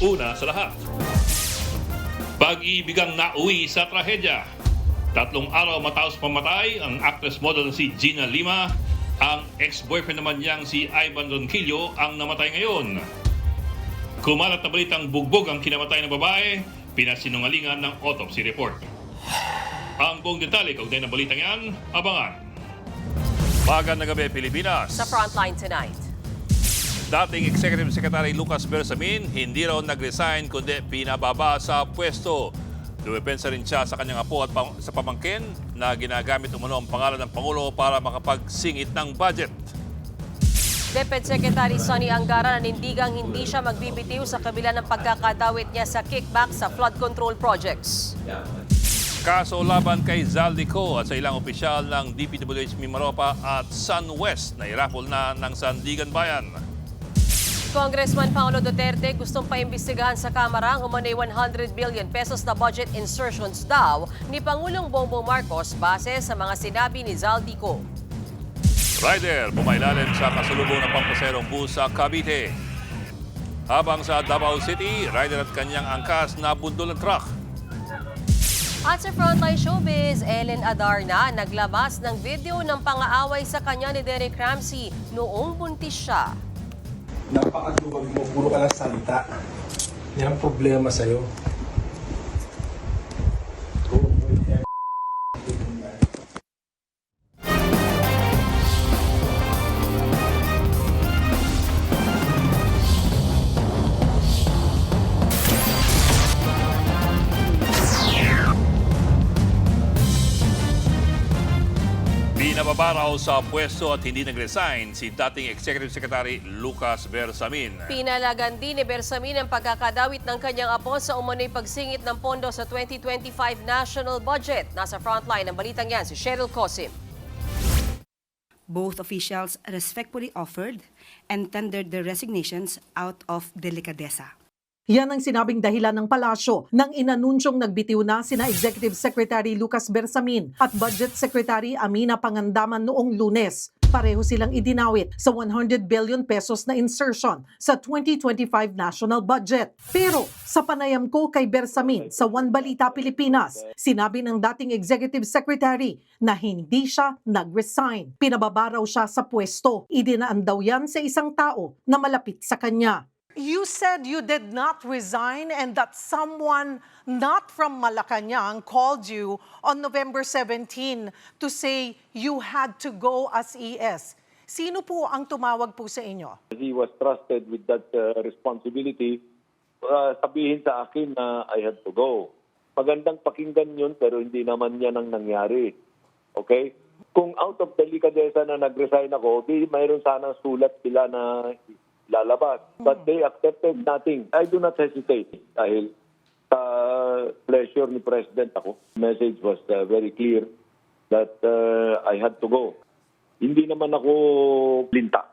Una sa lahat, pag-ibigang nauwi sa trahedya. 3 araw matapos pamatay ang actress model na si Gina Lima, ang ex-boyfriend naman niyang si Ivan Ronquillo ang namatay ngayon. Kumalat na balitang bugbog ang kinamatay ng babae, pinasinungalingan ng autopsy report. Ang buong detalye kaugnay ng balitang yan, abangan. Magandang gabi, Pilipinas. Sa Frontline tonight. Dating Executive Secretary Lucas Bersamin, hindi raw nag-resign kundi pinababa sa pwesto. Dumepensa rin siya sa kanyang apo at sa pamangkin na ginagamit umano ang pangalan ng Pangulo para makapagsingit ng budget. DepEd Secretary Sonny Angara nanindigang hindi siya magbibitiw sa kabila ng pagkakadawit niya sa kickback sa flood control projects. Kaso laban kay Zaldico at sa ilang opisyal ng DPWH Mimaropa at SunWest na irapol na ng Sandigan Bayan. Congressman Paolo Duterte gustong paimbestigahan sa Kamara ang umanay 100 billion pesos na budget insertions daw ni Pangulong Bongbong Marcos base sa mga sinabi ni Zaldico. Rider pumailalim sa kasalubong ng pampaserong bus sa Cavite. Habang sa Davao City, rider at kanyang angkas nabundol ng truck. At sa Frontline Showbiz, Ellen Adarna naglabas ng video ng pang-aaway sa kanya ni Derek Ramsey noong buntis siya. Napakaluwag mo, puro ka lang salita. Yan ang problema sa'yo. Binababa raw sa pwesto at hindi nag-resign si dating Executive Secretary Lucas Bersamin. Pinalagan din ni Bersamin ang pagkakadawit ng kanyang apo sa umano'y pagsingit ng pondo sa 2025 national budget. Nasa frontline ng balitang yan si Cheryl Cosim. Both officials respectfully offered and tendered their resignations out of delicadeza. Yan ang sinabing dahilan ng palasyo nang inanunsyong nagbitiw na sina Executive Secretary Lucas Bersamin at Budget Secretary Amina Pangandaman noong Lunes. Pareho silang idinawit sa 100 billion pesos na insertion sa 2025 national budget. Pero sa panayam ko kay Bersamin sa One Balita Pilipinas, sinabi ng dating Executive Secretary na hindi siya nag-resign. Pinababa raw siya sa pwesto. Idinaan daw yan sa isang tao na malapit sa kanya. You said you did not resign and that someone not from Malacanang called you on November 17 to say you had to go as ES. Sino po ang tumawag po sa inyo? He was trusted with that responsibility. Sabihin sa akin na I had to go. Magandang pakinggan yun pero hindi naman yan ang nangyari. Okay? Kung out of delicadeza na nag-resign ako, di mayroon sanang sulat sila na lalabas. But they accepted nothing. I do not hesitate dahil sa pleasure ni President ako. Message was very clear that I had to go. Hindi naman ako linta.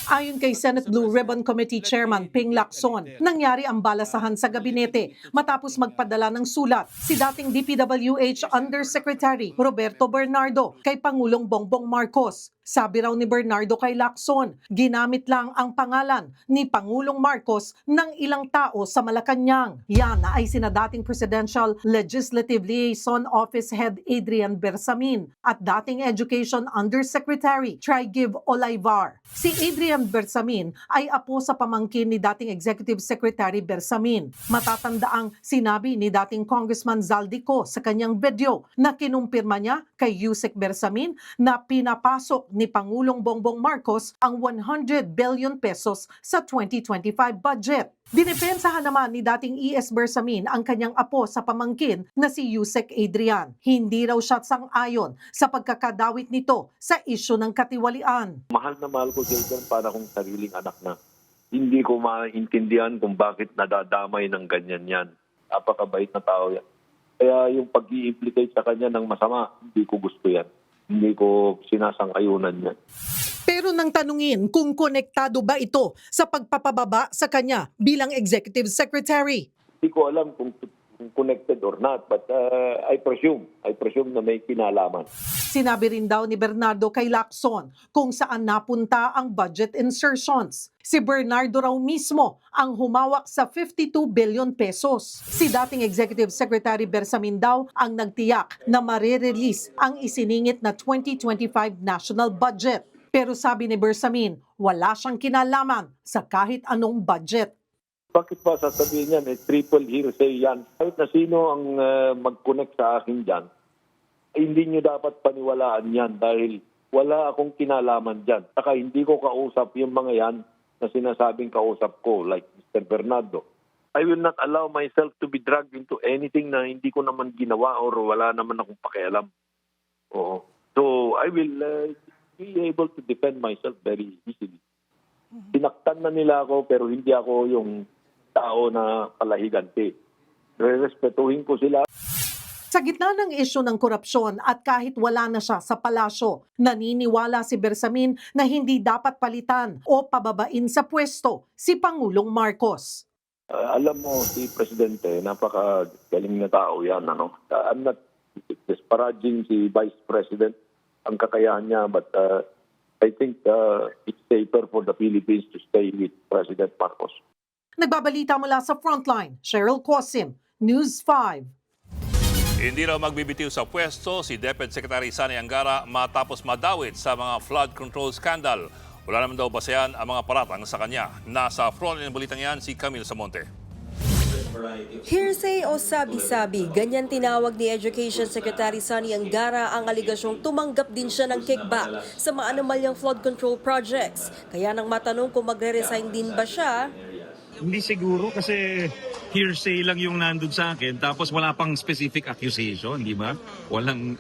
Ayon kay Senate Blue Ribbon Committee Chairman Ping Lacson, nangyari ang balasahan sa gabinete matapos magpadala ng sulat si dating DPWH Undersecretary Roberto Bernardo kay Pangulong Bongbong Marcos. Sabi raw ni Bernardo kay Lacson, ginamit lang ang pangalan ni Pangulong Marcos ng ilang tao sa Malacanang. Yan ay sina dating Presidential Legislative Liaison Office Head Adrian Bersamin at dating Education Undersecretary Trigiv Olaivar. Si Adrian Bersamin ay apo sa pamangkin ni dating Executive Secretary Bersamin. Matatandaang sinabi ni dating Congressman Zaldico sa kanyang video na kinumpirma niya kay Yusek Bersamin na pinapasok ni Pangulong Bongbong Marcos ang 100 billion pesos sa 2025 budget. Dinepensahan naman ni dating ES Bersamin ang kanyang apo sa pamangkin na si Yusek Adrian. Hindi raw siya sang-ayon sa pagkakadawit nito sa isyu ng katiwalian. Mahal na mahal ko siya para kong sariling anak na. Hindi ko maintindihan kung bakit nadadamay ng ganyan yan. Napakabait na tao yan. Kaya yung pag-i-implicate sa kanya ng masama, hindi ko gusto yan. Hindi ko sinasang-ayunan yan. Pero nang tanungin kung konektado ba ito sa pagpapababa sa kanya bilang Executive Secretary. Hindi ko alam kung connected or not. But I presume na may kinalaman. Sinabi rin daw ni Bernardo kay Lacson kung saan napunta ang budget insertions. Si Bernardo raw mismo ang humawak sa 52 billion pesos. Si dating Executive Secretary Bersamin daw ang nagtiyak na marirelease ang isiningit na 2025 national budget. Pero sabi ni Bersamin, wala siyang kinalaman sa kahit anong budget. Bakit ba sasabihin yan? Triple hearsay yan. Kahit na sino ang mag-connect sa akin dyan, hindi nyo dapat paniwalaan yan dahil wala akong kinalaman dyan. Saka hindi ko kausap yung mga yan na sinasabing kausap ko, like Mr. Bernardo. I will not allow myself to be dragged into anything na hindi ko naman ginawa or wala naman akong pakialam. Oo. So I will be able to defend myself very easily. Sinaktan na nila ako pero hindi ako yung tao na palahiganti. Respetuhin ko sila. Sa gitna ng isyu ng korupsyon at kahit wala na siya sa palasyo, naniniwala si Bersamin na hindi dapat palitan o pababain sa pwesto si Pangulong Marcos. Alam mo, si Presidente, napakagaling na tao yan. Ano? I'm not disparaging si Vice President, ang kakayahan niya, but I think it's safer for the Philippines to stay with President Marcos. Nagbabalita mula sa Frontline, Cheryl Cosim, News 5. Hindi raw magbibitiw sa pwesto si DepEd Secretary Sani Angara matapos madawit sa mga flood control scandal. Wala naman daw basehan ang mga paratang sa kanya. Nasa frontline ng balitang yan si Camille Samonte. Hearsay o sabi-sabi, ganyan tinawag ni Education Secretary Sani Angara ang aligasyong tumanggap din siya ng kickback sa maanomalyang flood control projects. Kaya nang matanong kung magre-resign din ba siya, hindi siguro kasi hearsay lang yung nandun sa akin tapos wala pang specific accusation, di ba? Walang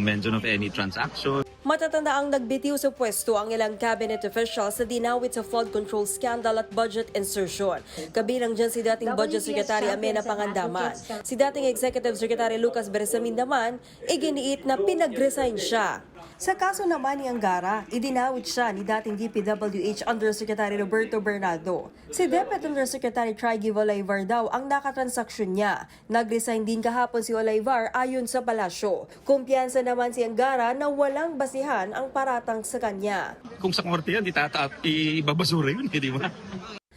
mention of any transaction. matatanda ang nagbitiw sa pwesto ang ilang cabinet officials sa dinawit sa flood control scandal at budget insertion. Kabilang dyan si dating Budget Secretary Amena Pangandaman. Si dating Executive Secretary Lucas Bersamin naman, iginiit na pinag-resign siya. Sa kaso naman ni Angara, idinawit siya ni dating DPWH Undersecretary Roberto Bernardo. Si Deputy Undersecretary Trigy Olaivar daw ang nakatransaksyon niya. Nag-resign din kahapon si Olaivar ayon sa palasyo. Kumpiyansa naman si Angara na walang basihan ang paratang sa kanya. Kung sa korte yan, ibabasura yun, di ba?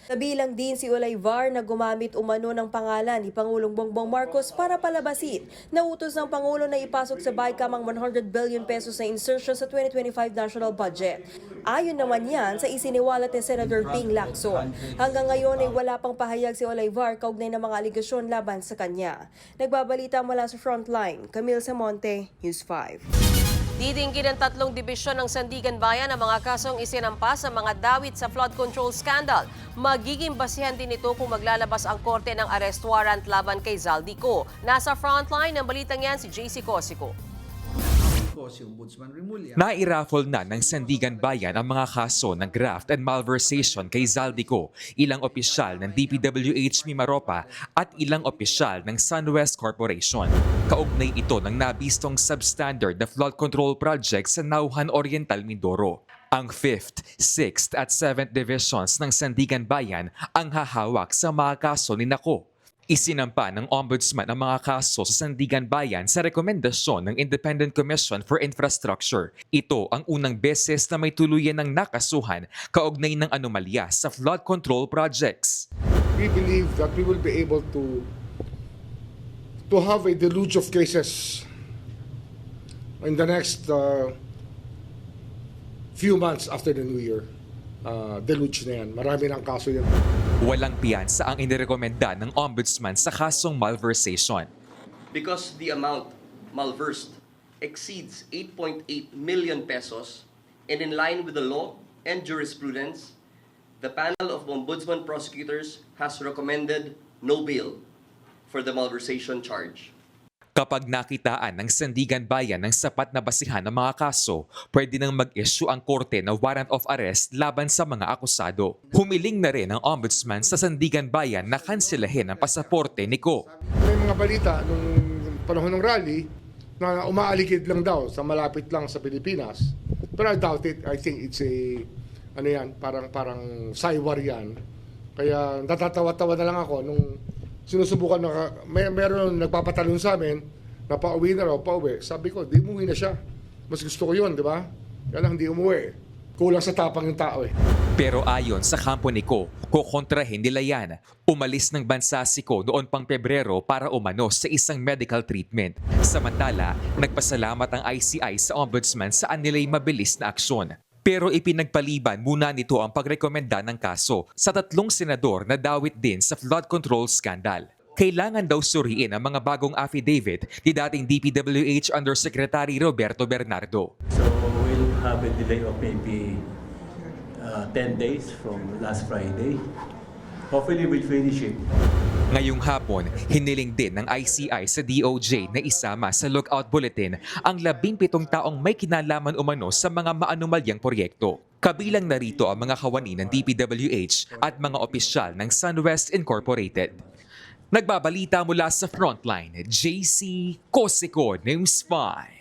Nabilang din si Olaivar na gumamit umano ng pangalan ni Pangulong Bongbong Marcos para palabasin. Nautos ng Pangulo na ipasok sa BICAM ang 100 billion pesos na insertion sa 2025 national budget. Ayon naman yan sa isiniwalat ni Senator Ping Lacson. Hanggang ngayon ay wala pang pahayag si Olaivar kaugnay ng mga aligasyon laban sa kanya. Nagbabalita mula sa Frontline, Camille Samonte, News 5. Didinggin ng 3 dibisyon ng Sandigan Bayan ang mga kasong isinampas sa mga dawit sa flood control scandal. Magiging basihan din ito kung maglalabas ang korte ng arrest warrant laban kay Zaldico. Nasa frontline ng balitang yan si JC Cosico. Nairaffle na ng Sandigan Bayan ang mga kaso ng graft and malversation kay Zaldico, ilang opisyal ng DPWH Mimaropa at ilang opisyal ng SunWest Corporation. Kaugnay ito ng nabistong substandard na flood control project sa Nauhan Oriental, Mindoro. Ang 5th, 6th at 7th Divisions ng Sandigan Bayan ang hahawak sa mga kaso ni Nako. Isinampa ng Ombudsman ang mga kaso sa Sandigan Bayan sa rekomendasyon ng Independent Commission for Infrastructure. Ito ang unang beses na may tuluyan ng nakasuhan kaugnay ng anomalya sa flood control projects. We believe that we will be able to have a deluge of cases in the next few months after the New Year. Deluge na yan. Marami ng kaso yan. Walang piyansa ang inirekomenda ng Ombudsman sa kasong malversation. Because the amount malversed exceeds 8.8 million pesos and in line with the law and jurisprudence, the panel of Ombudsman prosecutors has recommended no bail for the malversation charge. Kapag nakitaan ng Sandigan Bayan ng sapat na basihan ng mga kaso, pwede nang mag-issue ang korte ng warrant of arrest laban sa mga akusado. Humiling na rin ang Ombudsman sa Sandigan Bayan na kanselahin ang pasaporte ni Ko. May mga balita nung panahon ng rally na umaaligid lang daw sa malapit lang sa Pilipinas. Pero I doubt it. I think it's parang saywar yan. Kaya natatawa-tawa na lang ako nung sinusubukan meron nagpapatalon sa amin na pauwi na raw, pauwi. Sabi ko, di umuwi na siya. Mas gusto ko yun, di ba? Kaya lang, di umuwi. Kulang sa tapang yung tao eh. Pero ayon sa kampo ni Ko, kukontrahin nila yan. Umalis ng bansa si Ko noon pang Pebrero para umano sa isang medical treatment. Samantala, nagpasalamat ang ICI sa ombudsman saan nila'y mabilis na aksyon. Pero ipinagpaliban muna nito ang pagrekomenda ng kaso sa 3 senador na dawit din sa flood control scandal. Kailangan daw suriin ang mga bagong affidavit ni dating DPWH Undersecretary Roberto Bernardo. So we'll have a delay of maybe 10 days from last Friday. Hopefully we'll finish it. Ngayong hapon, hiniling din ng ICI sa DOJ na isama sa lookout bulletin ang 17 taong may kinalaman umano sa mga maanumalyang proyekto. Kabilang narito ang mga kawani ng DPWH at mga opisyal ng SunWest Incorporated. Nagbabalita mula sa Frontline, JC Cosico, News 5.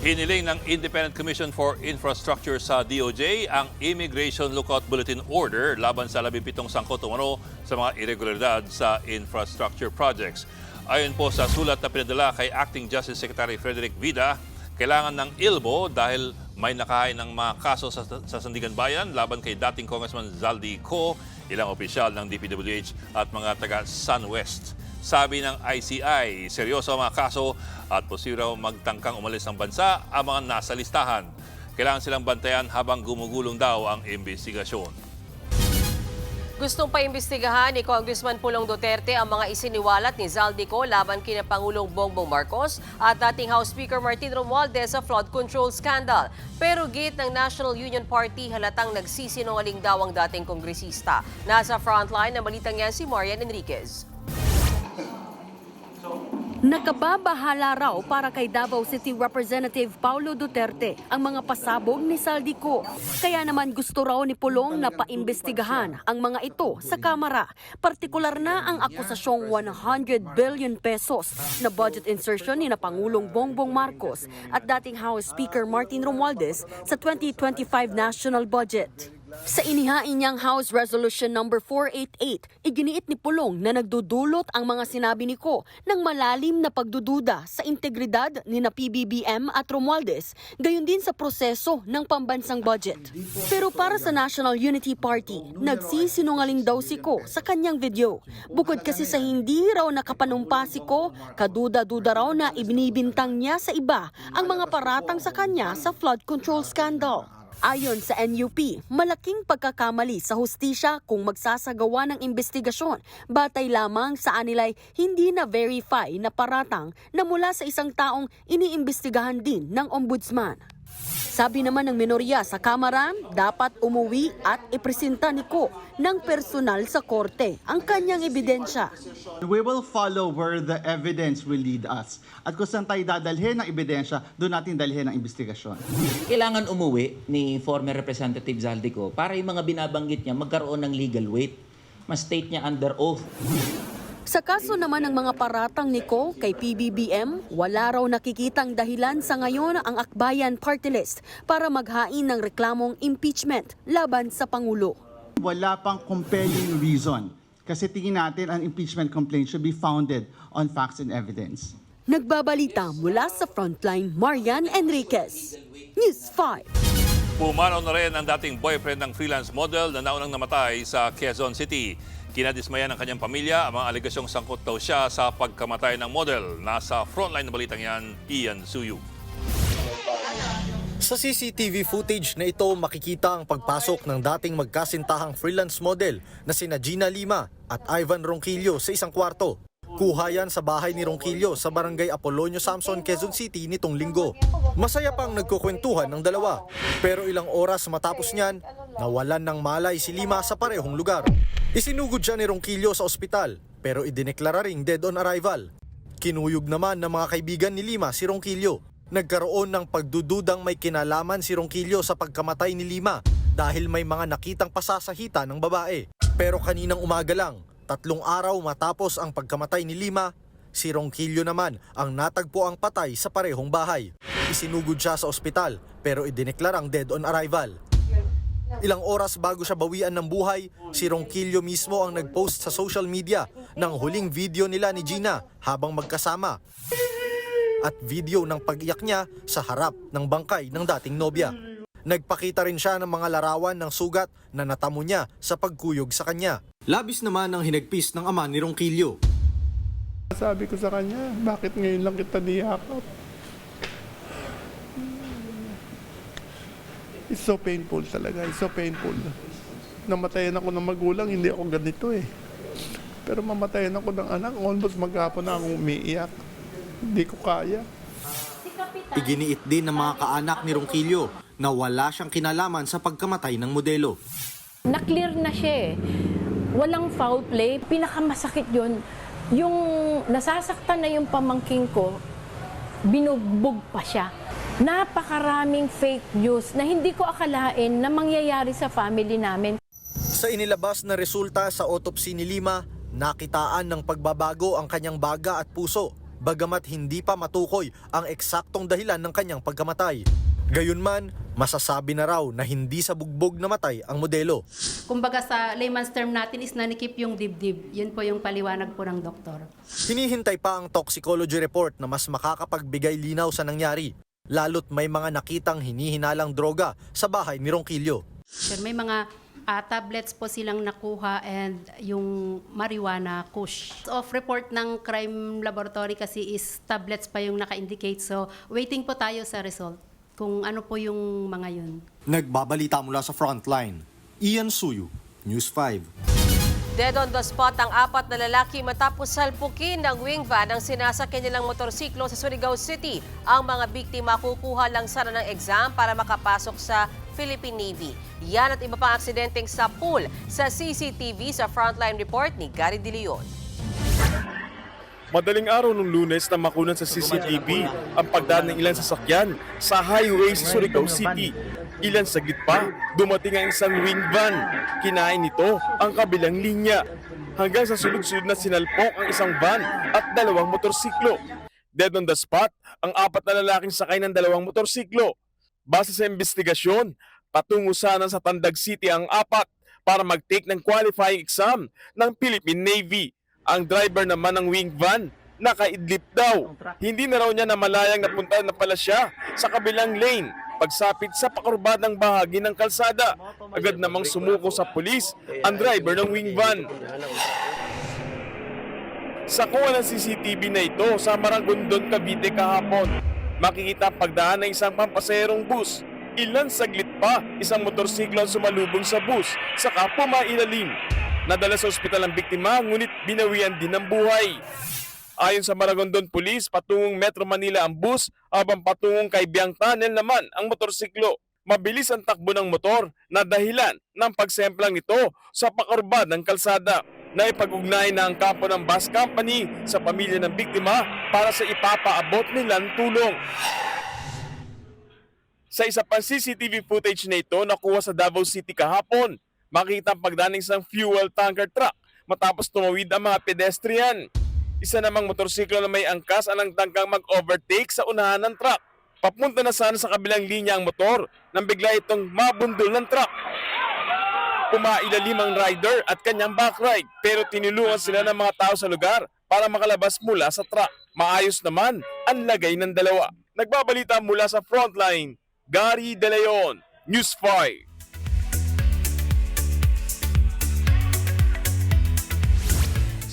Hiniling ng Independent Commission for Infrastructure sa DOJ ang Immigration Lookout Bulletin Order laban sa 17 sangkot umano sa mga irregularidad sa infrastructure projects. Ayon po sa sulat na pinadala kay Acting Justice Secretary Frederick Vida, kailangan ng ILBO dahil may nakahain ng mga kaso sa Sandigan Bayan laban kay dating Congressman Zaldi Co, ilang opisyal ng DPWH at mga taga SunWest. Sabi ng ICI, seryoso ang mga kaso at posible magtangkang umalis ng bansa ang mga nasa listahan. Kailangan silang bantayan habang gumugulong daw ang investigasyon. Gustong paimbestigahan ni Congressman Pulong Duterte ang mga isiniwalat ni Zaldico laban kina Pangulong Bongbong Marcos at dating House Speaker Martin Romualdez sa flood control scandal. Pero gate ng National Union Party halatang nagsisinungaling daw ang dating kongresista. Nasa frontline ng balitang yan si Marian Enriquez. Nakababahala raw para kay Davao City Representative Paulo Duterte ang mga pasabog ni Zaldico. Kaya naman gusto raw ni Pulong na paimbestigahan ang mga ito sa Kamara. Partikular na ang akusasyong 100 billion pesos na budget insertion ni na Pangulong Bongbong Marcos at dating House Speaker Martin Romualdez sa 2025 national budget. Sa inihain niyang House Resolution No. 488, iginiit ni Pulong na nagdudulot ang mga sinabi ni Ko ng malalim na pagdududa sa integridad ni na PBBM at Romualdez, gayon din sa proseso ng pambansang budget. Pero para sa National Unity Party, nagsisinungaling daw si Ko sa kanyang video. Bukod kasi sa hindi raw nakapanumpa si Ko, kaduda-duda raw na ibinibintang niya sa iba ang mga paratang sa kanya sa flood control scandal. Ayon sa NUP, malaking pagkakamali sa hustisya kung magsasagawa ng investigasyon batay lamang sa anilay hindi na-verify na paratang na mula sa isang taong iniimbestigahan din ng ombudsman. Sabi naman ng minorya sa Kamara, dapat umuwi at ipresenta ni Ko ng personal sa korte ang kanyang ebidensya. We will follow where the evidence will lead us. At kung saan tayo dadalhin ng ebidensya, doon natin dalhin ang investigasyon. Kailangan umuwi ni former Representative Zaldico para yung mga binabanggit niya magkaroon ng legal weight. Ma-state niya under oath. Sa kaso naman ng mga paratang ni Ko kay PBBM, wala raw nakikitang dahilan sa ngayon ang Akbayan Party List para maghain ng reklamong impeachment laban sa Pangulo. Wala pang compelling reason kasi tingin natin ang impeachment complaint should be founded on facts and evidence. Nagbabalita mula sa Frontline, Marian Enriquez, News 5. Pumanaw na rin ang dating boyfriend ng freelance model na naunang namatay sa Quezon City. Kinadismaya ng kanyang pamilya ang mga alegasyong sangkot daw siya sa pagkamatay ng model. Nasa frontline na balitang yan, Ian Suyu. Sa CCTV footage na ito, makikita ang pagpasok ng dating magkasintahang freelance model na sina Gina Lima at Ivan Ronquillo sa isang kwarto. Kuha yan sa bahay ni Ronquillo sa barangay Apolonio Samson, Quezon City nitong linggo. Masaya pang nagkukwentuhan ng dalawa. Pero ilang oras matapos niyan, nawalan ng malay si Lima sa parehong lugar. Isinugod siya ni Ronquillo sa ospital pero idineklara ring dead on arrival. Kinuyog naman ng mga kaibigan ni Lima si Ronquillo. Nagkaroon ng pagdududang may kinalaman si Ronquillo sa pagkamatay ni Lima dahil may mga nakitang pasasahita ng babae. Pero kaninang umaga lang, 3 araw matapos ang pagkamatay ni Lima, si Ronquillo naman ang natagpo ang patay sa parehong bahay. Isinugod siya sa ospital pero idineklarang dead on arrival. Ilang oras bago siya bawian ng buhay, si Ronquillo mismo ang nag-post sa social media ng huling video nila ni Gina habang magkasama at video ng pag-iyak niya sa harap ng bangkay ng dating nobya. Nagpakita rin siya ng mga larawan ng sugat na natamo niya sa pagkuyog sa kanya. Labis naman ang hinagpis ng ama ni Ronquillo. Sabi ko sa kanya, bakit ngayon lang kita niyakap? It's so painful talaga, it's so painful. Namatayan ako ng magulang, hindi ako ganito eh. Pero mamatayan ako ng anak, almost maghapon na akong umiiyak. Hindi ko kaya. Iginiit din ng mga kaanak ni Ronquillo na wala siyang kinalaman sa pagkamatay ng modelo. Na-clear na siya eh. Walang foul play. Pinakamasakit yun. Yung nasasaktan na yung pamangking ko, binugbog pa siya. Napakaraming fake news na hindi ko akalain na mangyayari sa family namin. Sa inilabas na resulta sa autopsy ni Lima, nakitaan ng pagbabago ang kanyang baga at puso, bagamat hindi pa matukoy ang eksaktong dahilan ng kanyang pagkamatay. Gayunman, masasabi na raw na hindi sa bugbog namatay ang modelo. Kumbaga sa layman's term natin is nanikip yung dibdib. Yun po yung paliwanag po ng doktor. Hinihintay pa ang toxicology report na mas makakapagbigay linaw sa nangyari, lalo't may mga nakitang hinihinalang droga sa bahay ni Ronquillo. Sir, may mga tablets po silang nakuha and yung marijuana kush. Off report ng crime laboratory kasi is tablets pa yung naka-indicate. So waiting po tayo sa result kung ano po yung mga yun. Nagbabalita mula sa Frontline, Ian Suyu, News 5. Dead on the spot ang 4 na lalaki matapos salpukin ng wing van ang sinasakyan nilang motorsiklo sa Surigao City. Ang mga biktima kukuha lang sana ng exam para makapasok sa Philippine Navy. Yan at iba pang aksidenteng sa pool sa CCTV sa Frontline Report ni Gary De Leon. Madaling araw nung Lunes na makunan sa CCTV ang pagdaan ng ilang sasakyan sa highway sa Surigao City. Ilan saglit pa, dumating ang isang wing van. Kinain nito ang kabilang linya. Hanggang sa sunod-sunod na sinalpok ang isang van at 2 motorsiklo. Dead on the spot ang 4 na lalaking sakay ng 2 motorsiklo. Base sa investigasyon, patungo sana sa Tandag City ang 4 para mag-take ng qualifying exam ng Philippine Navy. Ang driver naman ng wing van, nakaidlip daw. Hindi na raw niya namalayang napunta na pala siya sa kabilang lane. Pagsapit sa pakurbadang bahagi ng kalsada, agad namang sumuko sa pulis ang driver ng wing van. Sa kuha ng CCTV na ito sa Maragondon, Cavite kahapon, makikita ang pagdaan ng isang pampaserong bus. Ilan saglit pa, isang motorsiklo ang sumalubong sa bus, saka pumailalim. Nadala sa ospital ang biktima, ngunit binawian din ng buhay. Ayon sa Maragondon Police, patungong Metro Manila ang bus, habang patungong Kaibiyang Tunnel naman ang motorsiklo. Mabilis ang takbo ng motor na dahilan ng pagsemplang ito sa pakurbad ng kalsada. Naipag-ugnay na ang kampo ng bus company sa pamilya ng biktima para sa ipapaabot nilang tulong. Sa isa pang CCTV footage na ito nakuha sa Davao City kahapon, makita ang pagdaan ng isang fuel tanker truck matapos tumawid ang mga pedestrian. Isa namang motorsiklo na may angkas ang nagtangkang mag-overtake sa unahan ng truck. Papunta na sana sa kabilang linya ang motor nang bigla itong mabundol ng truck. Pumailalim ang rider at kanyang backride pero tinulungan sila ng mga tao sa lugar para makalabas mula sa truck. Maayos naman ang lagay ng dalawa. Nagbabalita mula sa Frontline, Gary De Leon, News 5.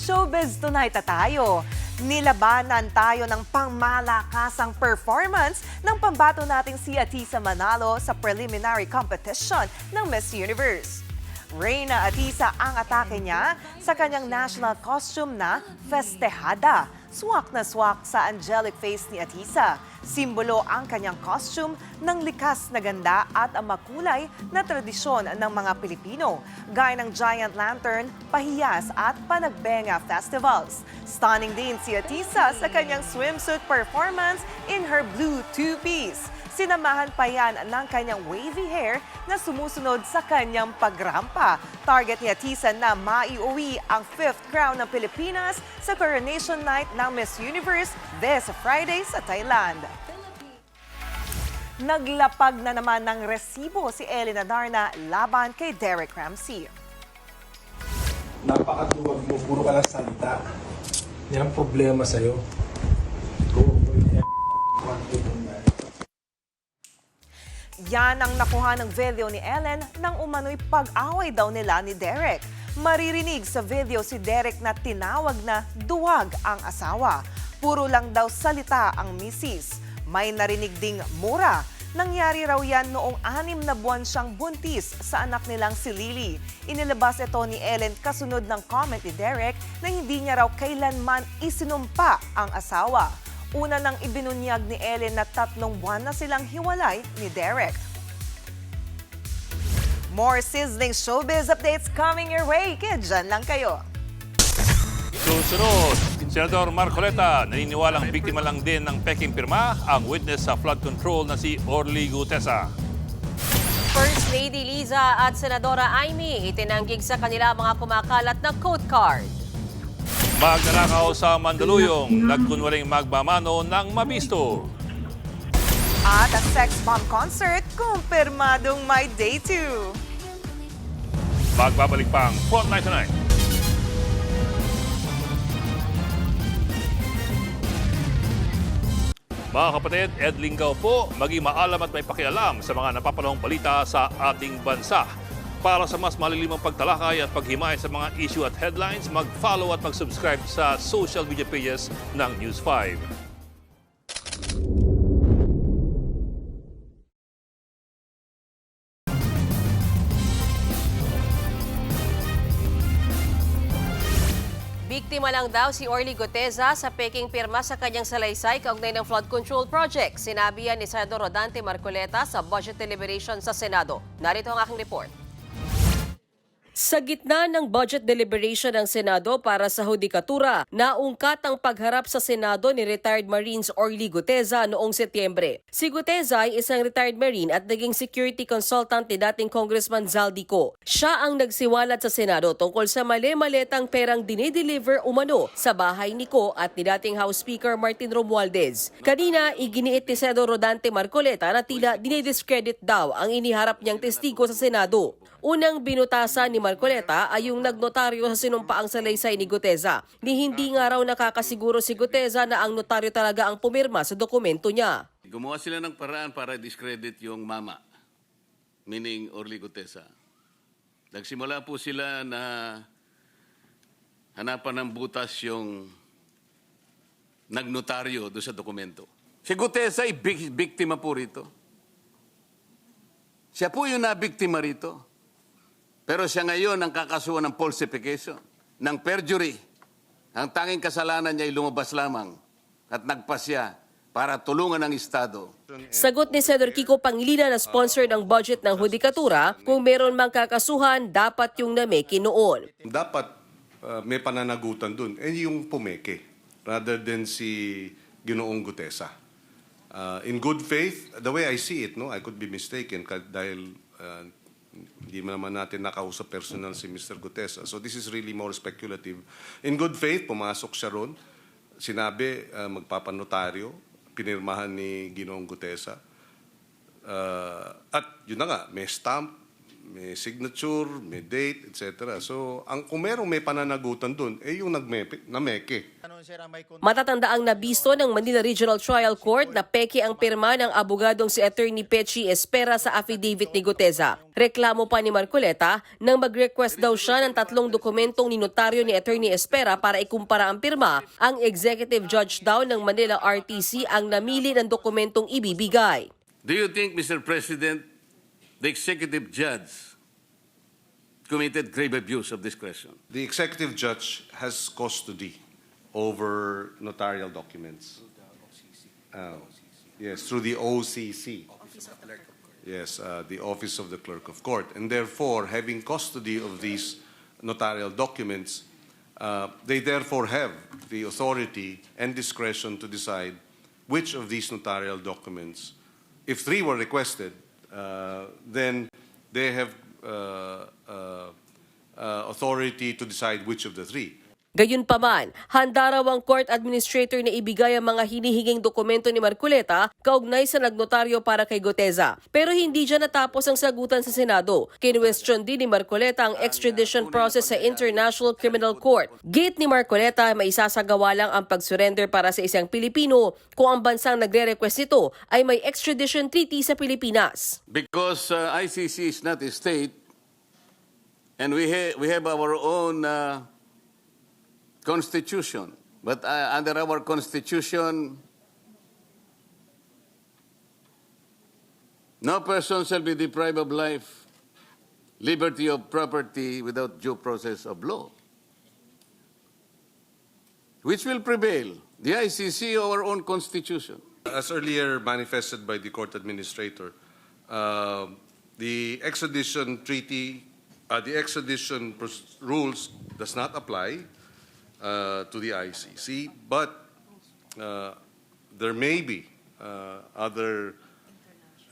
Showbiz Tonight na tayo. Nilabanan tayo ng pangmalakasang performance ng pambato nating si Atisa Manalo sa preliminary competition ng Miss Universe. Reyna Atisa ang atake niya sa kanyang national costume na Festejada. Swak na swak sa angelic face ni Atisa. Simbolo ang kanyang costume ng likas na ganda at ang makulay na tradisyon ng mga Pilipino, gaya ng giant lantern, pahiyas at panagbenga festivals. Stunning din si Atisa sa kanyang swimsuit performance in her blue two-piece. Sinamahan pa yan ng kanyang wavy hair na sumusunod sa kanyang pagrampa. Target ni Atisa na maiuwi ang 5th crown ng Pilipinas sa Coronation Night ng Miss Universe this Friday sa Thailand. Naglapag na naman ng resibo si Ellen Adarna laban kay Derek Ramsey. Napakaduwag mo, puro ka lang salita. Yan ang problema sa'yo. Yan ang nakuha ng video ni Ellen nang umano'y pag-away daw nila ni Derek. Maririnig sa video si Derek na tinawag na duwag ang asawa. Puro lang daw salita ang misis. May narinig ding mura. Nangyari raw yan noong 6 na buwan siyang buntis sa anak nilang si Lily. Inilabas ito ni Ellen kasunod ng comment ni Derek na hindi niya raw kailanman isinumpa ang asawa. Una nang ibinunyag ni Ellen na 3 buwan na silang hiwalay ni Derek. More sizzling showbiz updates coming your way. Kaya dyan lang kayo. Susunod, Senador Marcoleta, naniniwalang biktima lang din ng peking pirma ang witness sa flood control na si Orly Gutesa. First Lady Liza at Senadora Amy itinanggig sa kanila mga kumakalat na code card. Magnanakaw sa Mandaluyong, nagkunwaring magmamano ng mabisto. At ang sex bomb concert, kumpirmadong may day 2. Magbabalik pang Frontline Tonight. Mga kapatid, Ed Lingaw po, maging maalam at may pakialam sa mga napapanahong balita sa ating bansa. Para sa mas malilimang pagtalakay at paghimay sa mga issue at headlines, mag-follow at mag-subscribe sa social media pages ng News 5. Biktima lang daw si Orly Gutesa sa peking pirma sa kanyang salaysay kaugnay ng flood control project. Sinabi yan ni Senador Rodante Marcoleta sa budget deliberation sa Senado. Narito ang aking report. Sa gitna ng budget deliberation ng Senado para sa hudikatura, naungkat ang pagharap sa Senado ni retired Marines Orly Gutesa noong Setyembre. Si Gutesa ay isang retired Marine at naging security consultant ni dating Congressman Zaldico. Siya ang nagsiwalat sa Senado tungkol sa mali-maletang perang dinideliver umano sa bahay ni Ko at ni dating House Speaker Martin Romualdez. Kanina, iginiit ni Senador Rodante Marcoleta na tila dinidiscredit daw ang iniharap niyang testigo sa Senado. Unang binutasan ni Marcoleta ay yung nagnotaryo sa sinumpaang salaysay ni Gutesa. Ni hindi nga raw nakakasiguro si Gutesa na ang notaryo talaga ang pumirma sa dokumento niya. Gumawa sila ng paraan para discredit yung mama, meaning Orly Gutesa. Nagsimula po sila na hanapan ng butas yung nagnotaryo doon sa dokumento. Si Gutesa ay biktima po rito. Siya po yung nabiktima rito. Pero siya ngayon ang kakasuhan ng falsification, ng perjury. Ang tanging kasalanan niya ay lumabas lamang at nagpasya para tulungan ang Estado. Sagot ni Senador Kiko Pangilinan na sponsor ng budget ng hudikatura, kung meron mang kakasuhan, dapat yung nameke noon. Dapat may pananagutan dun. Yung pumeke, rather than si Ginoong Gutesa. In good faith, the way I see it, no, I could be mistaken dahil hindi naman natin nakausap personal si Mr. Gutesa. So this is really more speculative. In good faith, pumasok siya ron. Sinabi, magpapanotaryo, pinirmahan ni Ginoong Gutesa. At yun na nga, may stamp, may signature, may date, etc. So, kung merong may pananagutan dun, yung nameke. Matatanda ang nabisto ng Manila Regional Trial Court na peke ang pirma ng abogadong si Attorney Pechi Espera sa affidavit ni Gutesa. Reklamo pa ni Marcoleta nang mag-request daw siya ng 3 dokumentong ninotaryo ni Attorney Espera para ikumpara ang pirma. Ang executive judge daw ng Manila RTC ang namili ng dokumentong ibibigay. Do you think, Mr. President, the executive judge committed grave abuse of discretion? The executive judge has custody over notarial documents. Yes, through the OCC. Yes, the Office of the Clerk of Court. And therefore, having custody of these notarial documents, they therefore have the authority and discretion to decide which of these notarial documents, if 3 were requested, then they have authority to decide which of the 3. Gayunpaman, handa raw ang court administrator na ibigay ang mga hinihinging dokumento ni Marcoleta kaugnay sa nagnotaryo para kay Guteza. Pero hindi dyan natapos ang sagutan sa Senado. Kinwestiyon din ni Marcoleta ang extradition process sa International Criminal Court. Gate ni Marcoleta, may isasagawa lang ang pag-surrender para sa isang Pilipino kung ang bansang nagre-request nito ay may extradition treaty sa Pilipinas. Because ICC is not a state, and we have our own constitution. But under our constitution, no person shall be deprived of life, liberty of property without due process of law. Which will prevail, the ICC or our own constitution? As earlier manifested by the court administrator, the extradition treaty, the extradition rules does not apply to the ICC, but there may be other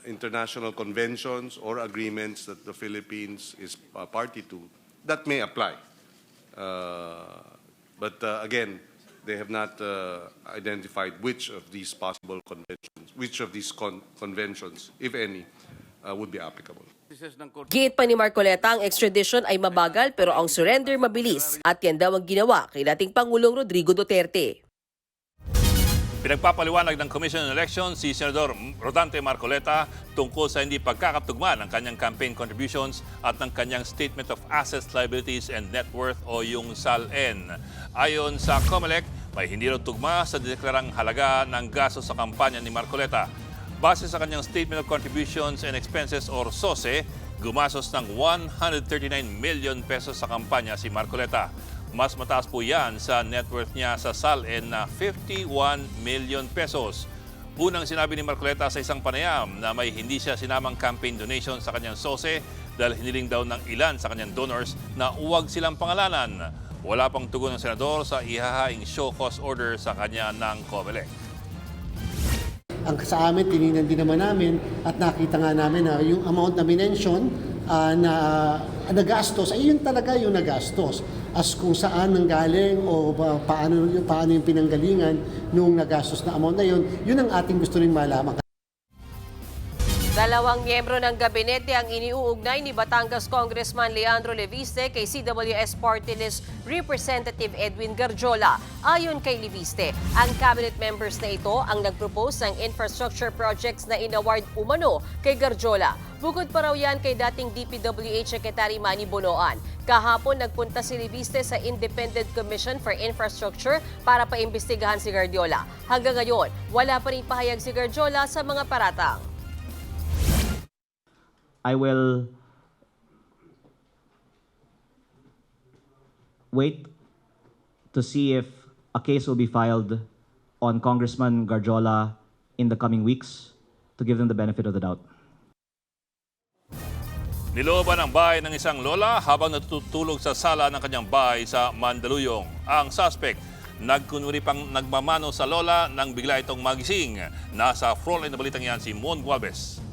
international conventions or agreements that the Philippines is party to that may apply. But again, they have not identified which of these possible conventions, which of these conventions, if any, would be applicable. Gate pa ni Marcoleta, ang extradition ay mabagal pero ang surrender mabilis at yan daw ang ginawa kay dating Pangulong Rodrigo Duterte. Pinagpapaliwanag ng Commission on Elections si Senador Rodante Marcoleta tungkol sa hindi pagkakatugma ng kanyang campaign contributions at ng kanyang Statement of Assets, Liabilities and Net Worth o yung SALN. Ayon sa COMELEC, may hindi raw tugma sa deklarang halaga ng gastos sa kampanya ni Marcoleta. Base sa kanyang Statement of Contributions and Expenses or SOSE, gumastos ng 139 million pesos sa kampanya si Marcoleta. Mas mataas po yan sa net worth niya sa SALN na 51 million pesos. Unang sinabi ni Marcoleta sa isang panayam na may hindi siya sinamang campaign donation sa kanyang SOSE dahil hiniling daw ng ilan sa kanyang donors na huwag silang pangalanan. Wala pang tugon ng senador sa ihahaing show cause order sa kanya ng COMELEC. Ang sa amin, tinignan din naman namin at nakita nga namin na yung amount na minention na nagastos, ay yun talaga yung nagastos. As kung saan nanggaling o paano yung pinanggalingan nung nagastos na amount na yun, yun ang ating gusto rin malaman. Dalawang miyembro ng gabinete ang iniuugnay ni Batangas Congressman Leandro Leviste kay CWS Party List Representative Edwin Garjola. Ayon kay Leviste, ang cabinet members na ito ang nagpropose ng infrastructure projects na inaward umano kay Garjola. Bukod pa raw yan kay dating DPWH Secretary Manny Bonoan. Kahapon nagpunta si Leviste sa Independent Commission for Infrastructure para paimbestigahan si Garjola. Hanggang ngayon, wala pa rin pahayag si Garjola sa mga paratang. I will wait to see if a case will be filed on Congressman Garjola in the coming weeks to give them the benefit of the doubt. Nilooban ang bahay ng isang lola habang natutulog sa sala ng kanyang bahay sa Mandaluyong. Ang suspect, nagkunwari pang nagmamano sa lola nang bigla itong magising. Nasa frontline na balitang yan si Mon Gualvez.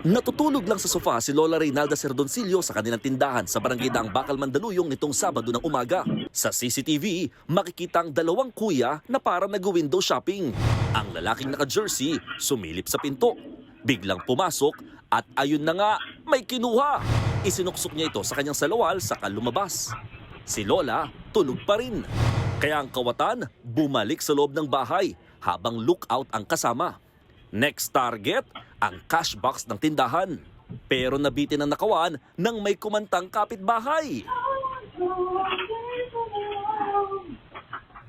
Natutulog lang sa sofa si Lola Reynalda Serdoncillo sa kanilang tindahan sa barangay Daang Bakal, Mandaluyong nitong Sabado ng umaga. Sa CCTV, makikita ang dalawang kuya na para nag-window shopping. Ang lalaking naka-jersey sumilip sa pinto. Biglang pumasok at ayun na nga, may kinuha. Isinuksok niya ito sa kanyang salawal saka lumabas. Si Lola tulog pa rin. Kaya ang kawatan bumalik sa loob ng bahay habang lookout ang kasama. Next target, ang cash box ng tindahan. Pero nabitin ang nakawan nang may kumantang kapitbahay.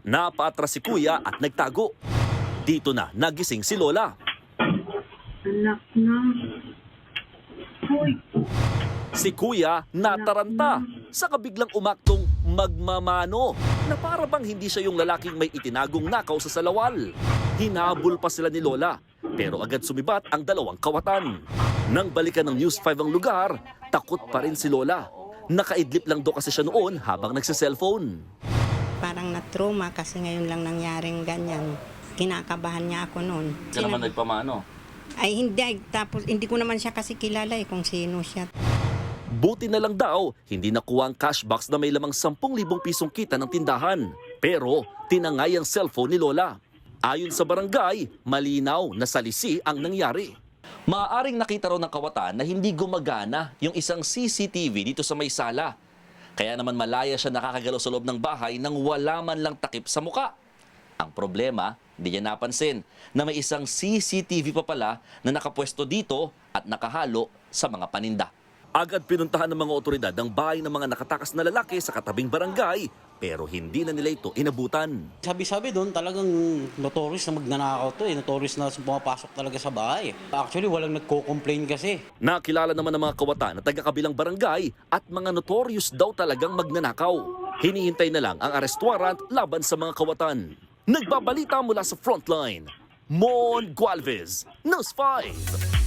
Napaatras si kuya at nagtago. Dito na nagising si Lola. Anak na. Hoy. Si kuya nataranta sa kabiglang umaktong magmamano na para bang hindi siya yung lalaking may itinagong nakaw sa salawal. Hinabol pa sila ni Lola pero agad sumibat ang dalawang kawatan. Nang balikan ng News 5 ang lugar, takot pa rin si Lola. Nakaidlip lang daw kasi siya noon habang nagsiselfone. Parang na-trauma kasi ngayon lang nangyaring ganyan. Kinakabahan niya ako noon. Kaya naman nagpamano? Ay hindi, tapos hindi ko naman siya kasi kilala kung sino siya. Buti na lang daw, hindi nakuha ang cash box na may lamang 10,000 pisong kita ng tindahan. Pero tinangay ang cellphone ni Lola. Ayon sa barangay, malinaw na salisi ang nangyari. Maaaring nakita raw ng kawatan na hindi gumagana yung isang CCTV dito sa may sala. Kaya naman malaya siya nakakagalaw sa loob ng bahay nang wala man lang takip sa muka. Ang problema, hindi niya napansin na may isang CCTV pa pala na nakapwesto dito at nakahalo sa mga paninda. Agad pinuntahan ng mga otoridad ang bahay ng mga nakatakas na lalaki sa katabing barangay, pero hindi na nila ito inabutan. Sabi-sabi doon talagang notorious na magnanakaw to notorious na pumapasok talaga sa bahay. Actually, walang nagko-complain kasi. Nakilala naman ng mga kawatan na taga-kabilang barangay at mga notorious daw talagang magnanakaw. Hinihintay na lang ang arrest warrant laban sa mga kawatan. Nagbabalita mula sa Frontline, Mon Gualvez, News 5.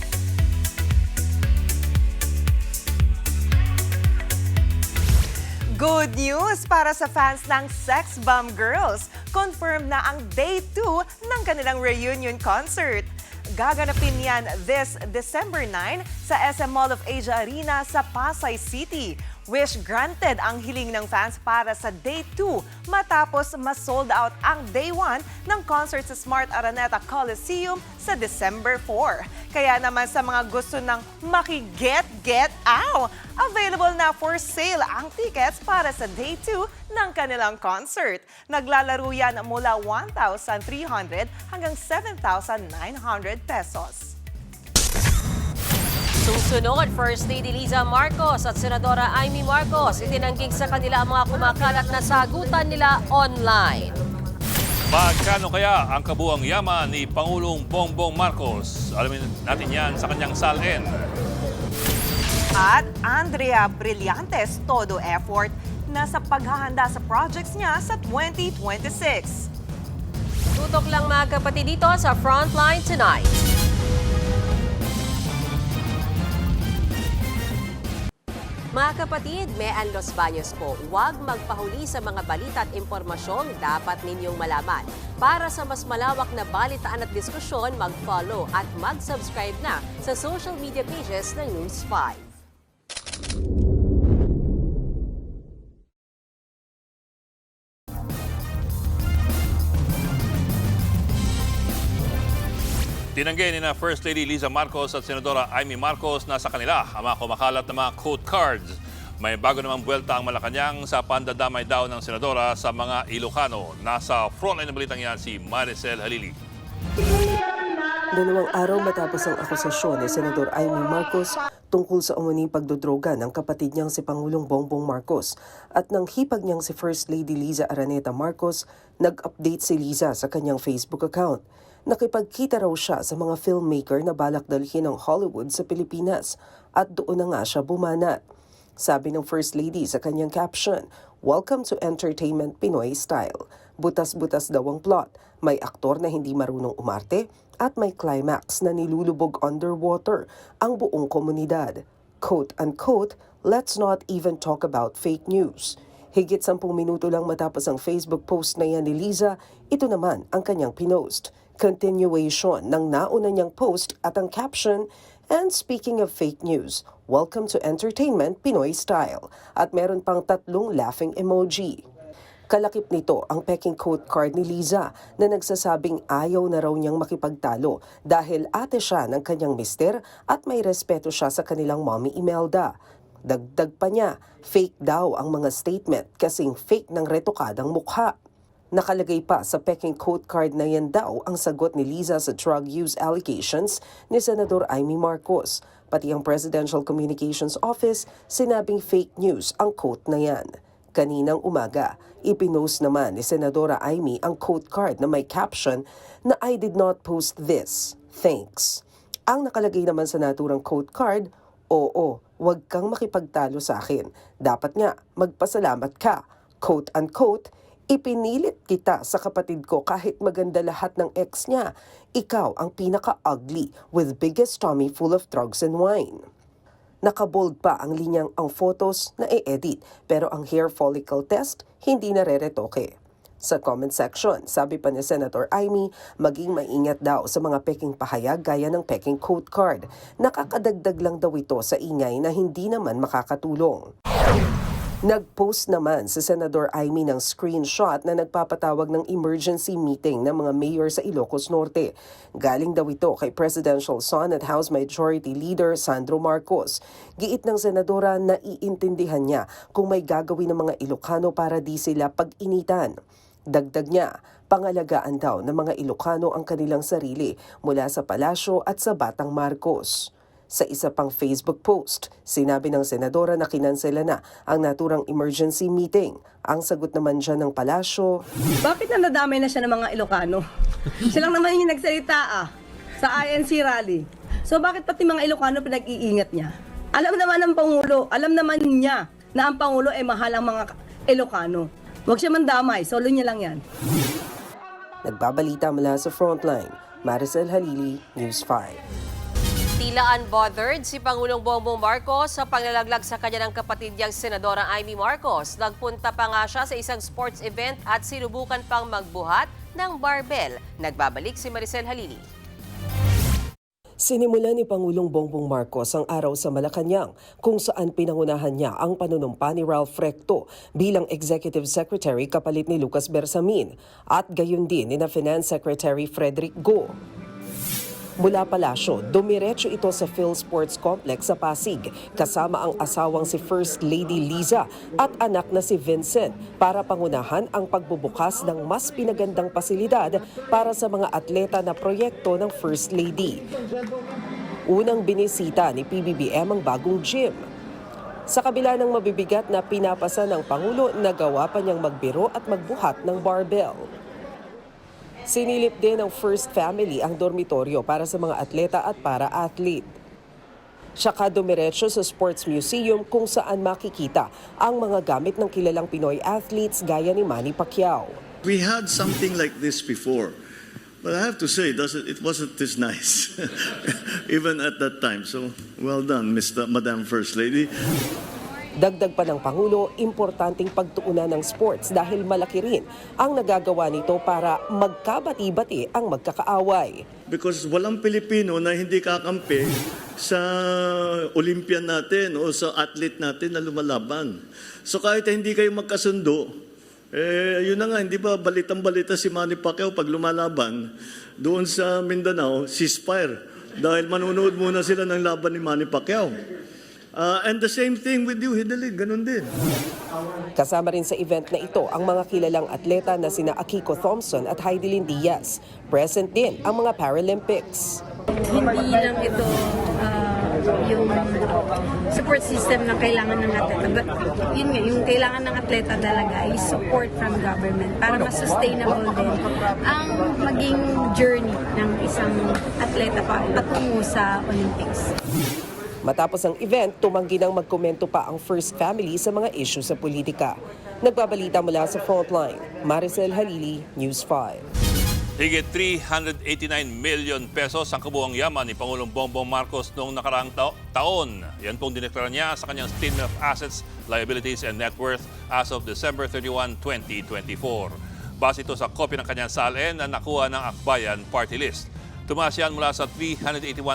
Good news para sa fans ng Sex Bomb Girls. Confirmed na ang Day 2 ng kanilang reunion concert. Gaganapin yan this December 9 sa SM Mall of Asia Arena sa Pasay City. Wish granted ang hiling ng fans para sa Day 2 matapos ma-sold out ang Day 1 ng concert sa Smart Araneta Coliseum sa December 4. Kaya naman sa mga gusto ng maki-get out, available na for sale ang tickets para sa Day 2 ng kanilang concert. Naglalaro yan mula 1,300 hanggang 7,900 pesos. Susunod, First Lady Liza Marcos at Senadora Amy Marcos itinangging sa kanila ang mga kumakalat na sagutan nila online. Magkano kaya ang kabuang yaman ni Pangulong Bongbong Marcos? Alamin natin yan sa kanyang salin. At Andrea Brillantes todo effort na sa paghahanda sa projects niya sa 2026. Tutok lang mga kapatid dito sa Frontline Tonight. Mga kapatid, Mean Los Baños po, huwag magpahuli sa mga balita at impormasyong dapat ninyong malaman. Para sa mas malawak na balitaan at diskusyon, mag-follow at mag-subscribe na sa social media pages ng News 5. Tinanggi ni na First Lady Liza Marcos at Senadora Amy Marcos na sa kanila ang mga kumakalat na mga quote cards. May bago namang buwelta ang Malacanang sa pandadamay daw ng Senadora sa mga Ilocano. Nasa frontline ng balitang yan si Maricel Halili. 2 araw matapos ang akusasyon ni Senador Amy Marcos tungkol sa umuning pagdodroga ng kapatid niyang si Pangulong Bongbong Marcos at ng hipag niyang si First Lady Liza Araneta Marcos, nag-update si Liza sa kanyang Facebook account. Nakipagkita raw siya sa mga filmmaker na balak dalhin ng Hollywood sa Pilipinas at doon na nga siya bumanat. Sabi ng First Lady sa kanyang caption, "Welcome to Entertainment Pinoy Style." Butas-butas daw ang plot. May aktor na hindi marunong umarte at may climax na nilulubog underwater ang buong komunidad. Quote-unquote, "Let's not even talk about fake news." Higit 10 minuto lang matapos ang Facebook post na yan ni Liza, ito naman ang kanyang pinost. Continuation ng nauna niyang post at ang caption, "And speaking of fake news, welcome to Entertainment Pinoy Style." At meron pang 3 laughing emoji. Kalakip nito ang peking quote card ni Liza na nagsasabing ayaw na raw niyang makipagtalo dahil ate siya ng kanyang mister at may respeto siya sa kanilang mommy Imelda. Dagdag pa niya, fake daw ang mga statement kasing fake ng retokadang mukha. Nakalagay pa sa peking quote card na yan daw ang sagot ni Liza sa drug use allegations ni Senador Amy Marcos. Pati ang Presidential Communications Office sinabing fake news ang quote na yan. Kaninang umaga, ipinost naman ni Senadora Amy ang quote card na may caption na "I did not post this. Thanks." Ang nakalagay naman sa naturang quote card, "Oo, wag kang makipagtalo sa akin. Dapat nga, magpasalamat ka." Quote-unquote, "Ipinilit kita sa kapatid ko kahit maganda lahat ng ex niya. Ikaw ang pinaka-ugly with biggest tummy full of drugs and wine." Nakabold pa ang linyang ang photos na i-edit pero ang hair follicle test hindi nareretoke. Sa comment section, sabi pa ni Senator Amy, maging maingat daw sa mga peking pahayag gaya ng peking quote card. Nakakadagdag lang daw ito sa ingay na hindi naman makakatulong. Nag-post naman si Senador Amy ng screenshot na nagpapatawag ng emergency meeting ng mga mayor sa Ilocos Norte. Galing daw ito kay Presidential Son at House Majority Leader Sandro Marcos. Giit ng senadora na iintindihan niya kung may gagawin ng mga Ilocano para di sila pag-initan. Dagdag niya, pangalagaan daw ng mga Ilocano ang kanilang sarili mula sa palasyo at sa Batang Marcos. Sa isa pang Facebook post, sinabi ng senadora na kinansela na ang naturang emergency meeting. Ang sagot naman dyan ng palasyo, bakit na nadamay na siya ng mga Ilocano? Silang naman yung nagsalita sa INC rally. So bakit pati mga Ilocano pinag-iingat niya? Alam naman ng Pangulo, alam naman niya na ang Pangulo ay mahal ang mga Ilocano. Huwag siya mandamay, solo niya lang yan. Nagbabalita mula sa Frontline, Maricel Halili, News 5. Tila unbothered si Pangulong Bongbong Marcos sa paglalaglag sa kanya ng kapatid niyang Senadora Amy Marcos. Nagpunta pa nga siya sa isang sports event at sinubukan pang magbuhat ng barbell. Nagbabalik si Maricel Halili. Sinimula ni Pangulong Bongbong Marcos ang araw sa Malacanang kung saan pinangunahan niya ang panunumpa ni Ralph Recto bilang Executive Secretary kapalit ni Lucas Bersamin at gayon din ni Finance Secretary Frederick Go. Mula palasyo, dumiretso ito sa PhilSports Complex sa Pasig kasama ang asawang si First Lady Liza at anak na si Vincent para pangunahan ang pagbubukas ng mas pinagandang pasilidad para sa mga atleta na proyekto ng First Lady. Unang binisita ni PBBM ang bagong gym. Sa kabila ng mabibigat na pinapasa ng Pangulo, nagawa pa niyang magbiro at magbuhat ng barbell. Sinilip din ng First Family ang dormitoryo para sa mga atleta at para-athlete. Saka dumiretso sa Sports Museum kung saan makikita ang mga gamit ng kilalang Pinoy athletes gaya ni Manny Pacquiao. We had something like this before, but I have to say it wasn't this nice, even at that time. So well done, Madam First Lady. Dagdag pa ng Pangulo, importanteng pagtuunan ng sports dahil malaki rin ang nagagawa nito para magkabati-bati ang magkakaaway. Because walang Pilipino na hindi kakampi sa Olympian natin o sa athlete natin na lumalaban. So kahit hindi kayo magkasundo, yun na nga, hindi ba balitang-balita si Manny Pacquiao pag lumalaban doon sa Mindanao, ceasefire. Dahil manunood muna sila ng laban ni Manny Pacquiao. And the same thing with you, Hideling, ganun din. Kasama rin sa event na ito ang mga kilalang atleta na sina Akiko Thompson at Heidelin Diaz. Present din ang mga Paralympics. Hindi lang ito yung support system na kailangan ng atleta. But yun nga, yung kailangan ng atleta talaga ay support from government para mas sustainable din ang maging journey ng isang atleta patungo sa Olympics. Matapos ang event, tumanggi nang magkomento pa ang First Family sa mga issue sa politika. Nagbabalita mula sa Frontline, Maricel Halili, News 5. Higit 389 million pesos ang kabuuang yaman ni Pangulong Bongbong Marcos noong nakaraang taon. Yan pong dineklara niya sa kanyang Statement of Assets, Liabilities and Net Worth as of December 31, 2024. Base ito sa kopya ng kanyang salin na nakuha ng Akbayan Party List. Tumaas yan mula sa 381.4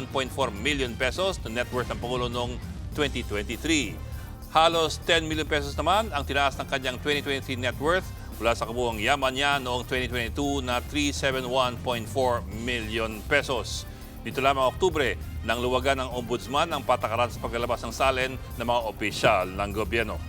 million pesos na net worth ng Pangulo noong 2023. Halos 10 million pesos naman ang tinaas ng kanyang 2023 net worth mula sa kabuuang yaman niya noong 2022 na 371.4 million pesos. Dito lamang Oktubre, nang luwagan ng Ombudsman ang patakaran sa paglalabas ng salin ng mga opisyal ng gobyerno.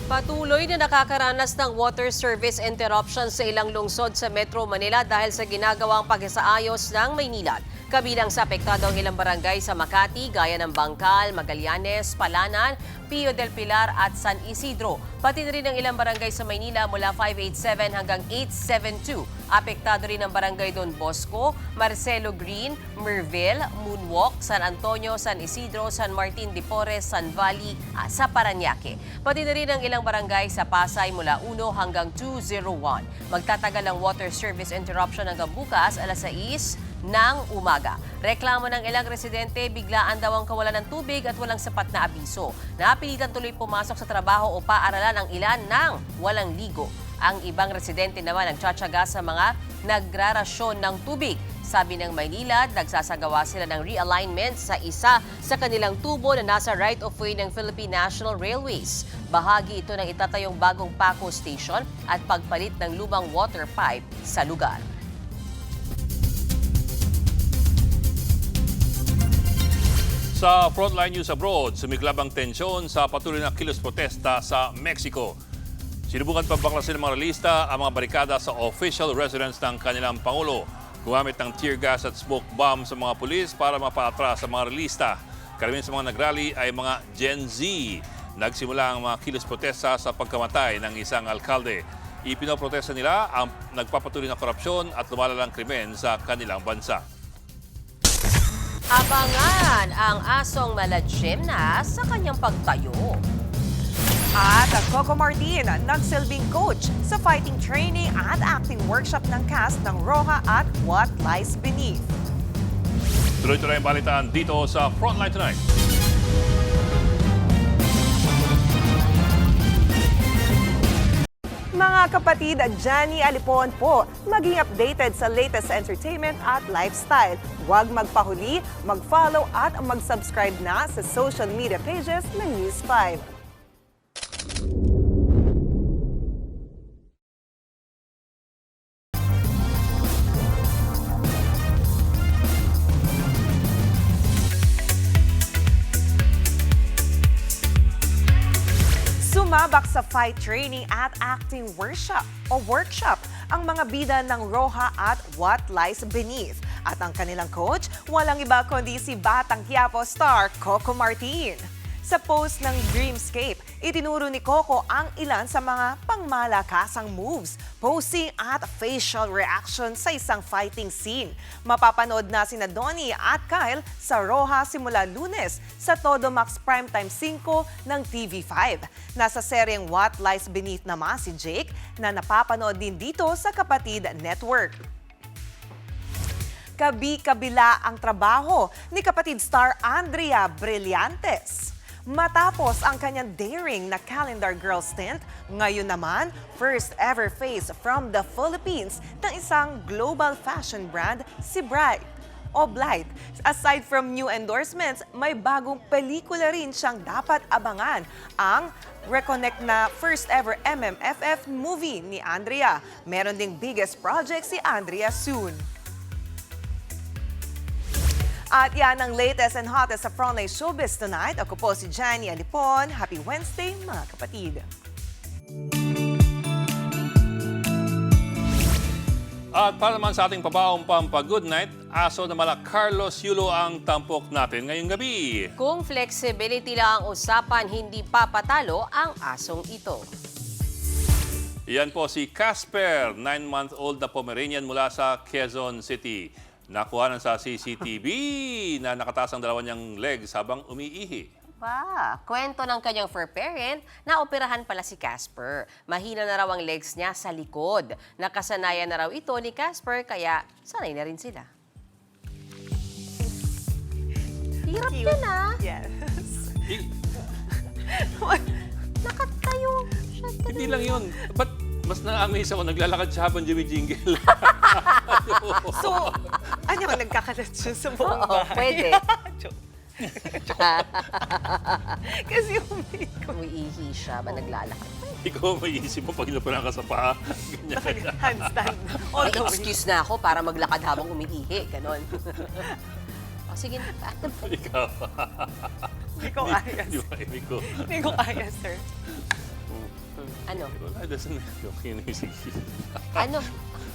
Patuloy na nakakaranas ng water service interruption sa ilang lungsod sa Metro Manila dahil sa ginagawang pagsasaayos ng Maynilad. Kabilang sa apektado ang ilang barangay sa Makati, gaya ng Bangkal, Magallanes, Palanan, Pio del Pilar at San Isidro. Pati na rin ang ilang barangay sa Maynila mula 587 hanggang 872. Apektado rin ang barangay Don Bosco, Marcelo Green, Merville, Moonwalk, San Antonio, San Isidro, San Martin de Porres, San Valley sa Parañaque. Pati na rin ang ilang barangay sa Pasay mula 1 hanggang 201. Magtatagal ang water service interruption hanggang bukas alas 6 ng umaga. Reklamo ng ilang residente, biglaan daw ang kawalan ng tubig at walang sapat na abiso. Napilitan tuloy pumasok sa trabaho o paaralan ang ilan ng walang ligo. Ang ibang residente naman ang tsatsaga sa mga nagrarasyon ng tubig. Sabi ng Maynila, nagsasagawa sila ng realignment sa isa sa kanilang tubo na nasa right-of-way ng Philippine National Railways. Bahagi ito ng itatayong bagong Paco Station at pagpalit ng lumang water pipe sa lugar. Sa Frontline News Abroad, sumiklab ang tensyon sa patuloy na kilos protesta sa Mexico. Sinubukan pabaklasin ng mga realista ang mga barikada sa official residence ng kanilang Pangulo. Gumamit ng tear gas at smoke bomb sa mga pulis para mapaatras sa mga realista. Karamihan sa mga nagrally ay mga Gen Z. Nagsimula ang mga kilos protesta sa pagkamatay ng isang alkalde. Ipinoprotesta nila ang nagpapatuloy na korupsyon at lumalalang krimen sa kanilang bansa. Abangan ang asong malajim na sa kanyang pagtayo. At Coco Martin, nagsilbing coach sa fighting training at acting workshop ng cast ng Roja at What Lies Beneath. Tuloy-tuloy ang balitaan dito sa Frontline Tonight. Mga kapatid, Johnny Alipon po, maging updated sa latest entertainment at lifestyle. Huwag magpahuli, mag-follow at mag-subscribe na sa social media pages ng News 5. Sumabak sa fight training at acting workshop ang mga bida ng Roja at What Lies Beneath. At ang kanilang coach, walang iba kundi si Batang Quiapo star Coco Martin. Sa post ng Dreamscape, itinuro ni Coco ang ilan sa mga pangmalakasang moves, posing at facial reaction sa isang fighting scene. Mapapanood na sina Donnie at Kyle sa Roja simula Lunes sa Todo Max Primetime 5 ng TV5. Nasa seryeng What Lies Beneath naman si Jake na napapanood din dito sa Kapatid Network. Kabi-kabila ang trabaho ni kapatid star Andrea Brillantes. Matapos ang kanyang daring na calendar girl stint, ngayon naman, first ever face from the Philippines ng isang global fashion brand, si Bright o Blight. Aside from new endorsements, may bagong pelikula rin siyang dapat abangan, ang Reconnect na first ever MMFF movie ni Andrea. Meron ding biggest project si Andrea soon. At yan ang latest and hottest sa Frontline Showbiz tonight. Ako po si Jenny Alipon. Happy Wednesday, mga kapatid. At para naman sa ating pabaong pampa-good night, aso na mala Carlos Yulo ang tampok natin ngayong gabi. Kung flexibility lang ang usapan, hindi papatalo ang asong ito. Yan po si Casper, 9-month-old na Pomeranian mula sa Quezon City. Nakuha sa CCTV na nakataas ang dalawa niyang legs habang umiihi. Kwento ng kanyang fur parent, naoperahan pala si Casper. Mahina na raw ang legs niya sa likod. Nakasanayan na raw ito ni Casper, kaya sanay na rin sila. Hirap yan Yes. Nakatayo siya. Hindi lang yun. Ba't mas na-amaze ako, naglalakad siya habang jumijingle. So, ano yung nagkakalat siya sa buong bahay? Pwede. Kasi umiihi siya ba naglalakad? Ikaw maiisip mo pag inapunan ka sa paa. Ganyan. Handstand. May excuse na ako para maglakad habang umiihi. Ganon. Sige na. Ikaw. Hindi ko kaya. Hindi ko kaya, sir. Ano? It doesn't Ano?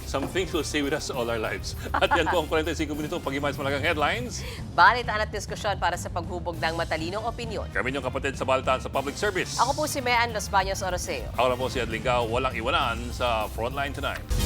Some things will stay with us all our lives. At yan po ang 45 minutong pag-imayos malagang headlines. Balitaan at diskusyon para sa paghubog ng matalinong opinyon. Kami yung kapatid sa balitaan sa public service. Ako po si Mean Los Baños Oroseo. Ako na po si Adlingao, walang iwanan sa Frontline Tonight.